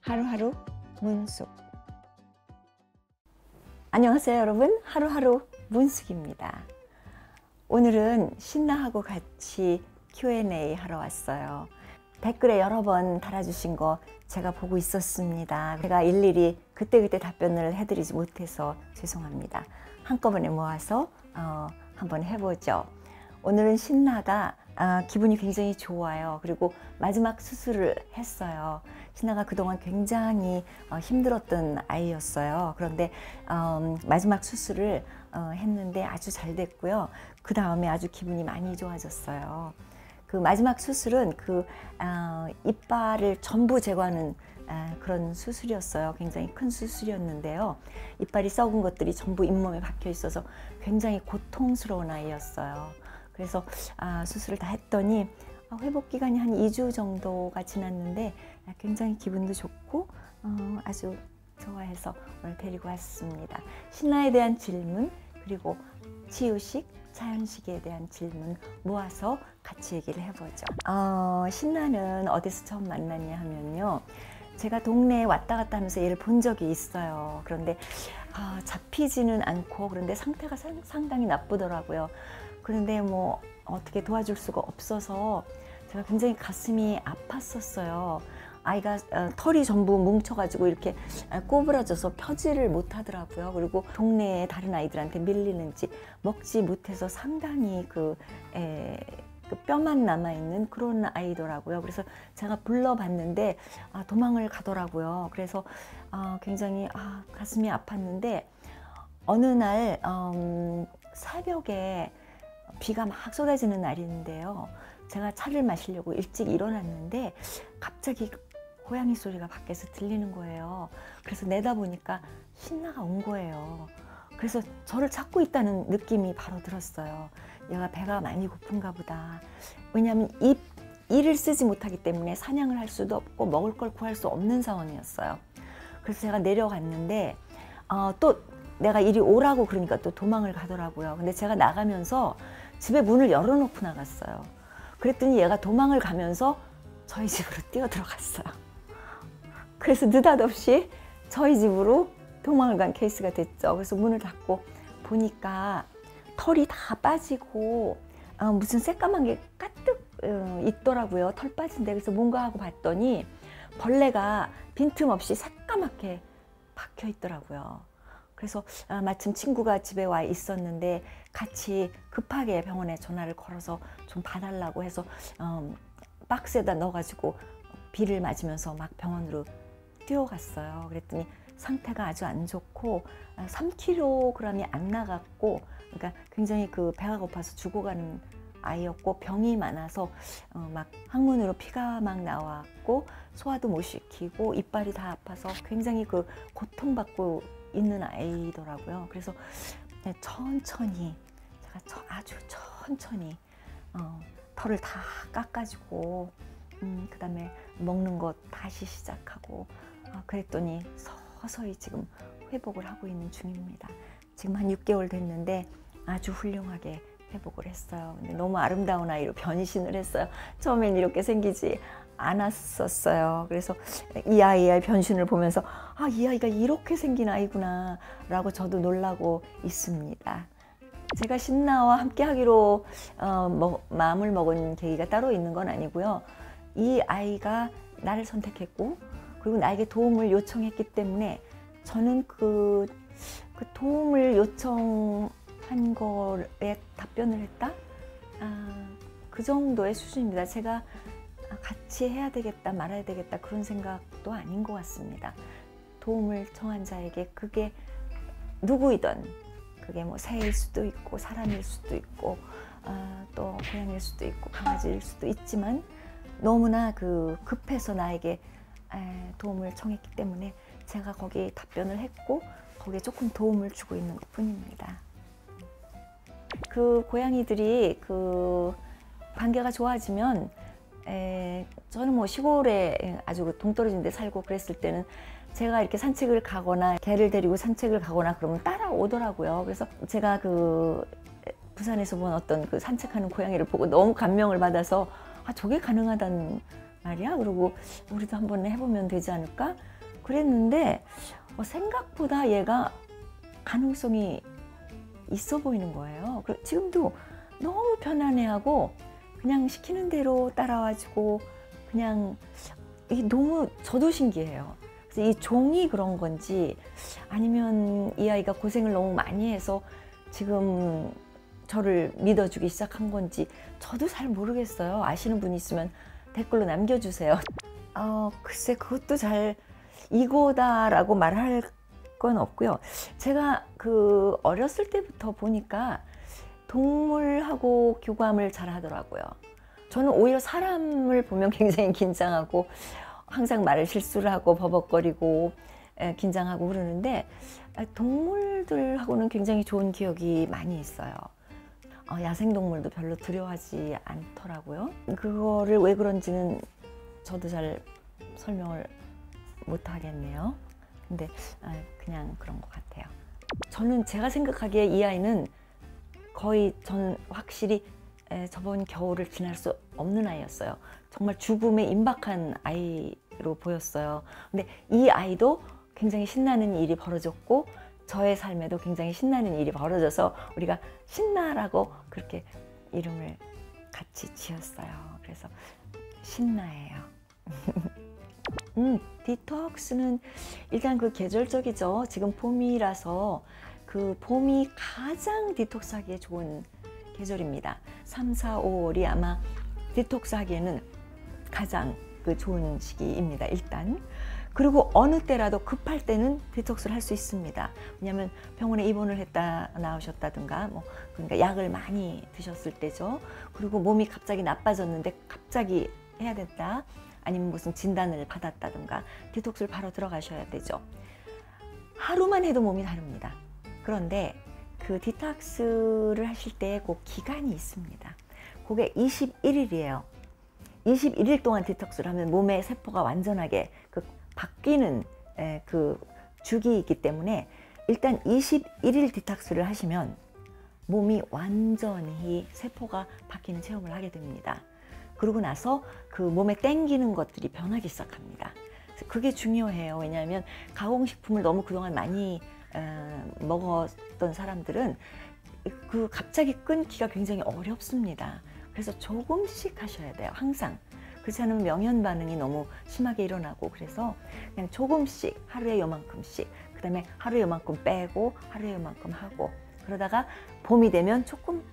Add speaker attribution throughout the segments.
Speaker 1: 하루하루 문숙. 안녕하세요 여러분, 하루하루 문숙입니다. 오늘은 신나하고 같이 Q&A 하러 왔어요. 댓글에 여러 번 달아주신 거 제가 보고 있었습니다. 제가 일일이 그때그때 답변을 해드리지 못해서 죄송합니다. 한꺼번에 모아서 한번 해보죠. 오늘은 신나가 기분이 굉장히 좋아요. 그리고 마지막 수술을 했어요. 신나가 그동안 굉장히 힘들었던 아이였어요. 그런데 마지막 수술을 했는데 아주 잘 됐고요. 그 다음에 아주 기분이 많이 좋아졌어요. 그 마지막 수술은 이빨을 전부 제거하는 그런 수술이었어요. 굉장히 큰 수술이었는데요. 이빨이 썩은 것들이 전부 잇몸에 박혀 있어서 굉장히 고통스러운 아이였어요. 그래서 수술을 다 했더니 회복 기간이 한 2주 정도가 지났는데 굉장히 기분도 좋고 아주 좋아해서 오늘 데리고 왔습니다. 신나에 대한 질문 그리고 치유식, 자연식에 대한 질문 모아서 같이 얘기를 해보죠. 신나는 어디서 처음 만났냐 하면요. 제가 동네에 왔다 갔다 하면서 얘를 본 적이 있어요. 그런데 잡히지는 않고 그런데 상태가 상당히 나쁘더라고요. 그런데 뭐 어떻게 도와줄 수가 없어서 제가 굉장히 가슴이 아팠었어요. 아이가 털이 전부 뭉쳐가지고 이렇게 꼬부라져서 펴지를 못하더라고요. 그리고 동네에 다른 아이들한테 밀리는지 먹지 못해서 상당히 그 뼈만 남아있는 그런 아이더라고요. 그래서 제가 불러봤는데 도망을 가더라고요. 그래서 굉장히 가슴이 아팠는데 어느 날 새벽에 비가 막 쏟아지는 날인데요. 제가 차를 마시려고 일찍 일어났는데 갑자기 고양이 소리가 밖에서 들리는 거예요. 그래서 내다보니까 신나가 온 거예요. 그래서 저를 찾고 있다는 느낌이 바로 들었어요. 얘가 배가 많이 고픈가 보다. 왜냐하면 이를 쓰지 못하기 때문에 사냥을 할 수도 없고 먹을 걸 구할 수 없는 상황이었어요. 그래서 제가 내려갔는데 또 내가 이리 오라고 그러니까 또 도망을 가더라고요. 근데 제가 나가면서 집에 문을 열어놓고 나갔어요. 그랬더니 얘가 도망을 가면서 저희 집으로 뛰어들어갔어요. 그래서 느닷없이 저희 집으로 도망을 간 케이스가 됐죠. 그래서 문을 닫고 보니까 털이 다 빠지고 무슨 새까만 게 가득 있더라고요. 털 빠진 데. 그래서 뭔가 하고 봤더니 벌레가 빈틈없이 새까맣게 박혀 있더라고요. 그래서 마침 친구가 집에 와 있었는데 같이 급하게 병원에 전화를 걸어서 좀 봐달라고 해서 박스에다 넣어가지고 비를 맞으면서 막 병원으로 뛰어갔어요. 그랬더니 상태가 아주 안 좋고 3kg이 안 나갔고 그러니까 굉장히 그 배가 고파서 죽어가는 아이였고 병이 많아서 막 항문으로 피가 막 나왔고 소화도 못 시키고 이빨이 다 아파서 굉장히 그 고통받고 있는 아이더라고요. 그래서 천천히 제가 아주 천천히 털을 다 깎아주고 그 다음에 먹는 것 다시 시작하고 그랬더니 서서히 지금 회복을 하고 있는 중입니다. 지금 한 6개월 됐는데 아주 훌륭하게 회복을 했어요. 근데 너무 아름다운 아이로 변신을 했어요. 처음엔 이렇게 생기지 않았었어요. 그래서 이 아이의 변신을 보면서 이 아이가 이렇게 생긴 아이구나 라고 저도 놀라고 있습니다. 제가 신나와 함께 하기로 마음을 먹은 계기가 따로 있는 건 아니고요. 이 아이가 나를 선택했고 그리고 나에게 도움을 요청했기 때문에 저는 그 도움을 요청한 거에 답변을 했다? 그 정도의 수준입니다. 제가 같이 해야 되겠다 말아야 되겠다 그런 생각도 아닌 것 같습니다. 도움을 청한 자에게 그게 누구이든 그게 뭐 새일 수도 있고 사람일 수도 있고 또 고양이일 수도 있고 강아지일 수도 있지만 너무나 급해서 나에게 도움을 청했기 때문에 제가 거기에 답변을 했고 거기에 조금 도움을 주고 있는 것 뿐입니다. 그 고양이들이 관계가 좋아지면 저는 뭐 시골에 아주 동떨어진 데 살고 그랬을 때는 제가 이렇게 산책을 가거나 개를 데리고 산책을 가거나 그러면 따라오더라고요. 그래서 제가 그 부산에서 본 어떤 그 산책하는 고양이를 보고 너무 감명을 받아서 아, 저게 가능하단 말이야? 그리고 우리도 한번 해보면 되지 않을까? 그랬는데 생각보다 얘가 가능성이 있어 보이는 거예요. 지금도 너무 편안해하고 그냥 시키는 대로 따라와주고 그냥 이게 너무 저도 신기해요. 그래서 이 종이 그런 건지 아니면 이 아이가 고생을 너무 많이 해서 지금 저를 믿어주기 시작한 건지 저도 잘 모르겠어요. 아시는 분 있으면 댓글로 남겨주세요. 글쎄 그것도 잘 이거다라고 말할 건 없고요. 제가 그 어렸을 때부터 보니까 동물하고 교감을 잘 하더라고요. 저는 오히려 사람을 보면 굉장히 긴장하고 항상 말을 실수를 하고 버벅거리고 긴장하고 그러는데 동물들하고는 굉장히 좋은 기억이 많이 있어요. 야생동물도 별로 두려워하지 않더라고요. 그거를 왜 그런지는 저도 잘 설명을 못 하겠네요. 근데 그냥 그런 것 같아요. 저는 제가 생각하기에 이 아이는 거의 저는 확실히 저번 겨울을 지날 수 없는 아이였어요. 정말 죽음에 임박한 아이로 보였어요. 근데 이 아이도 굉장히 신나는 일이 벌어졌고 저의 삶에도 굉장히 신나는 일이 벌어져서 우리가 신나라고 그렇게 이름을 같이 지었어요. 그래서 신나예요. 디톡스는 일단 그 계절적이죠. 지금 봄이라서 그 봄이 가장 디톡스 하기에 좋은 계절입니다. 3, 4, 5월이 아마 디톡스 하기에는 가장 그 좋은 시기입니다. 일단. 그리고 어느 때라도 급할 때는 디톡스를 할 수 있습니다. 왜냐하면 병원에 입원을 했다 나오셨다든가 그러니까 약을 많이 드셨을 때죠. 그리고 몸이 갑자기 나빠졌는데 갑자기 해야 된다. 아니면 무슨 진단을 받았다든가 디톡스를 바로 들어가셔야 되죠. 하루만 해도 몸이 다릅니다. 그런데 그 디톡스를 하실 때 그 기간이 있습니다. 그게 21일이에요. 21일 동안 디톡스를 하면 몸의 세포가 완전하게 바뀌는 그 주기이기 때문에 일단 21일 디톡스를 하시면 몸이 완전히 세포가 바뀌는 체험을 하게 됩니다. 그러고 나서 그 몸에 땡기는 것들이 변하기 시작합니다. 그래서 그게 중요해요. 왜냐하면 가공식품을 너무 그동안 많이 먹었던 사람들은 그 갑자기 끊기가 굉장히 어렵습니다. 그래서 조금씩 하셔야 돼요. 항상. 그렇지 않으면 명현 반응이 너무 심하게 일어나고 그래서 그냥 조금씩 하루에 요만큼씩 그 다음에 하루에 요만큼 빼고 하루에 요만큼 하고 그러다가 봄이 되면 조금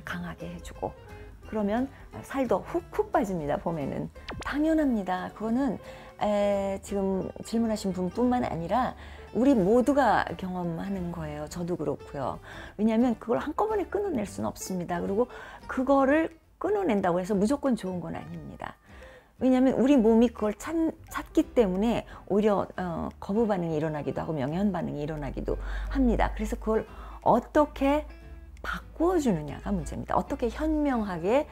Speaker 1: 강하게 해주고 그러면 살도 훅훅 빠집니다. 봄에는. 당연합니다. 그거는 지금 질문하신 분뿐만 아니라 우리 모두가 경험하는 거예요. 저도 그렇고요. 왜냐하면 그걸 한꺼번에 끊어낼 수는 없습니다. 그리고 그거를 끊어낸다고 해서 무조건 좋은 건 아닙니다. 왜냐하면 우리 몸이 그걸 찾기 때문에 오히려 거부 반응이 일어나기도 하고 명현 반응이 일어나기도 합니다. 그래서 그걸 어떻게 바꾸어주느냐가 문제입니다. 어떻게 현명하게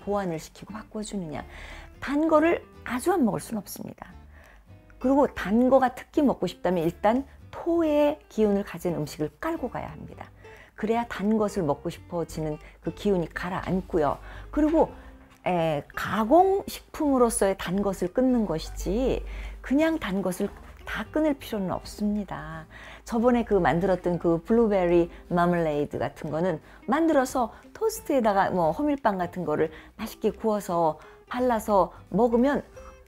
Speaker 1: 보완을 시키고 바꿔주느냐. 단 거를 아주 안 먹을 수는 없습니다. 그리고 단 거가 특히 먹고 싶다면 일단 토의 기운을 가진 음식을 깔고 가야 합니다. 그래야 단 것을 먹고 싶어지는 그 기운이 가라앉고요. 그리고 가공식품으로서의 단 것을 끊는 것이지 그냥 단 것을 다 끊을 필요는 없습니다. 저번에 그 만들었던 그 블루베리 마멀레이드 같은 거는 만들어서 토스트에다가 호밀빵 같은 거를 맛있게 구워서 발라서 먹으면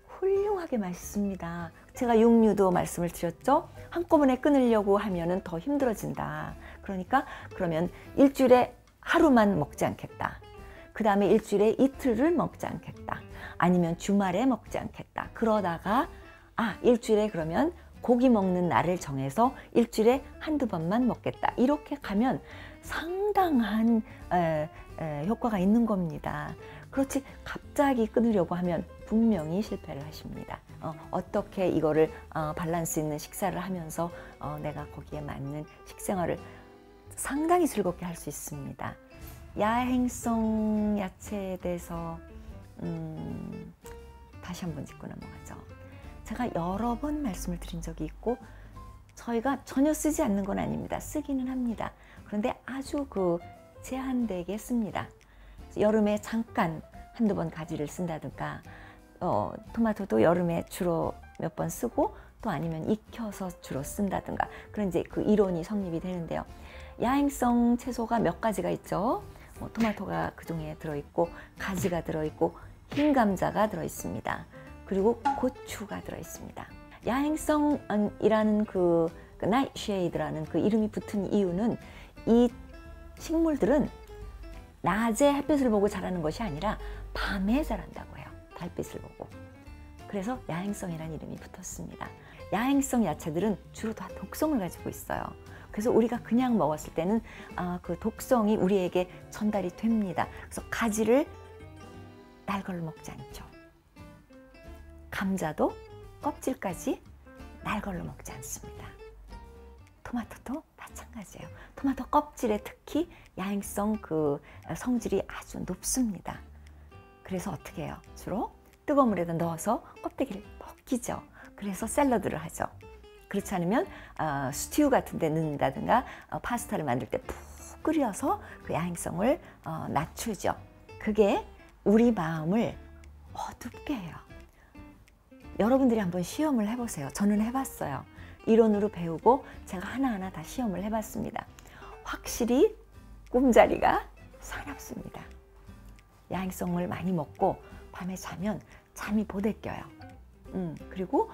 Speaker 1: 훌륭하게 맛있습니다. 제가 육류도 말씀을 드렸죠. 한꺼번에 끊으려고 하면은 더 힘들어진다. 그러면 일주일에 하루만 먹지 않겠다. 그 다음에 일주일에 이틀을 먹지 않겠다. 아니면 주말에 먹지 않겠다. 그러다가 일주일에 그러면 고기 먹는 날을 정해서 일주일에 한두 번만 먹겠다. 이렇게 가면 상당한 효과가 있는 겁니다. 그렇지 갑자기 끊으려고 하면 분명히 실패를 하십니다. 어떻게 이거를 밸런스 있는 식사를 하면서 내가 거기에 맞는 식생활을 상당히 즐겁게 할 수 있습니다. 야행성 야채에 대해서 다시 한번 짚고 넘어가죠. 제가 여러 번 말씀을 드린 적이 있고 저희가 전혀 쓰지 않는 건 아닙니다. 쓰기는 합니다. 그런데 아주 제한되게 씁니다. 여름에 잠깐 한두 번 가지를 쓴다든가 토마토도 여름에 주로 몇 번 쓰고 또 아니면 익혀서 주로 쓴다든가 그런 이제 이론이 성립이 되는데요. 야행성 채소가 몇 가지가 있죠. 토마토가 그 중에 들어있고 가지가 들어있고 흰 감자가 들어있습니다. 그리고 고추가 들어있습니다. 야행성이라는 나이트쉐이드라는 이름이 붙은 이유는 이 식물들은 낮에 햇빛을 보고 자라는 것이 아니라 밤에 자란다고 해요. 달빛을 보고. 그래서 야행성이라는 이름이 붙었습니다. 야행성 야채들은 주로 다 독성을 가지고 있어요. 그래서 우리가 그냥 먹었을 때는 그 독성이 우리에게 전달이 됩니다. 그래서 가지를 날 걸로 먹지 않죠. 감자도 껍질까지 날 걸로 먹지 않습니다. 토마토도 마찬가지예요. 토마토 껍질에 특히 야행성 성질이 아주 높습니다. 그래서 어떻게 해요? 주로 뜨거운 물에다 넣어서 껍데기를 벗기죠. 그래서 샐러드를 하죠. 그렇지 않으면 스튜 같은 데 넣는다든가 파스타를 만들 때 푹 끓여서 그 야행성을 낮추죠. 그게 우리 마음을 어둡게 해요. 여러분들이 한번 시험을 해보세요. 저는 해봤어요. 이론으로 배우고 제가 하나하나 다 시험을 해봤습니다. 확실히 꿈자리가 사납습니다. 야행성을 많이 먹고 밤에 자면 잠이 보대껴요. 그리고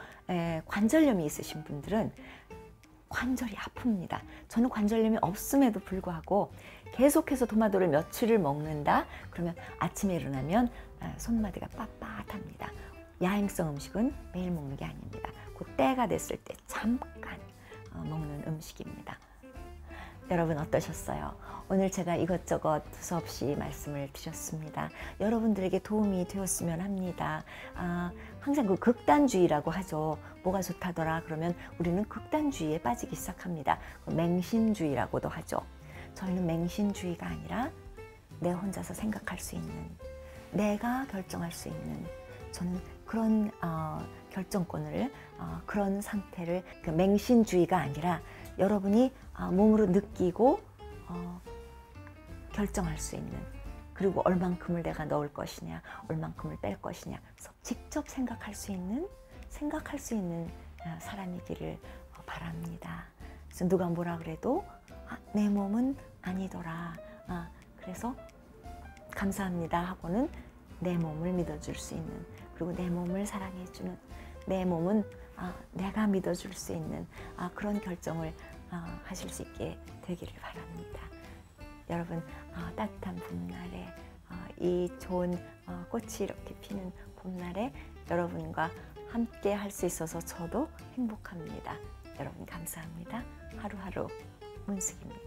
Speaker 1: 관절염이 있으신 분들은 관절이 아픕니다. 저는 관절염이 없음에도 불구하고 계속해서 토마토를 며칠을 먹는다? 그러면 아침에 일어나면 손마디가 빳빳합니다. 야행성 음식은 매일 먹는 게 아닙니다. 그 때가 됐을 때 잠깐 먹는 음식입니다. 여러분 어떠셨어요? 오늘 제가 이것저것 두서없이 말씀을 드렸습니다. 여러분들에게 도움이 되었으면 합니다. 항상 극단주의라고 하죠. 뭐가 좋다더라 그러면 우리는 극단주의에 빠지기 시작합니다. 맹신주의라고도 하죠. 저희는 맹신주의가 아니라 내 혼자서 생각할 수 있는, 내가 결정할 수 있는, 저는 그런 결정권을 그런 상태를 맹신주의가 아니라 여러분이 몸으로 느끼고 결정할 수 있는, 그리고 얼만큼을 내가 넣을 것이냐 얼만큼을 뺄 것이냐 그래서 직접 생각할 수 있는 사람이기를 바랍니다. 그래서 누가 뭐라 그래도 내 몸은 아니더라. 그래서 감사합니다 하고는 내 몸을 믿어줄 수 있는, 그리고 내 몸을 사랑해주는, 내 몸은 내가 믿어줄 수 있는 그런 결정을 하실 수 있게 되기를 바랍니다. 여러분 따뜻한 봄날에 이 좋은 꽃이 이렇게 피는 봄날에 여러분과 함께 할 수 있어서 저도 행복합니다. 여러분 감사합니다. 하루하루 문숙입니다.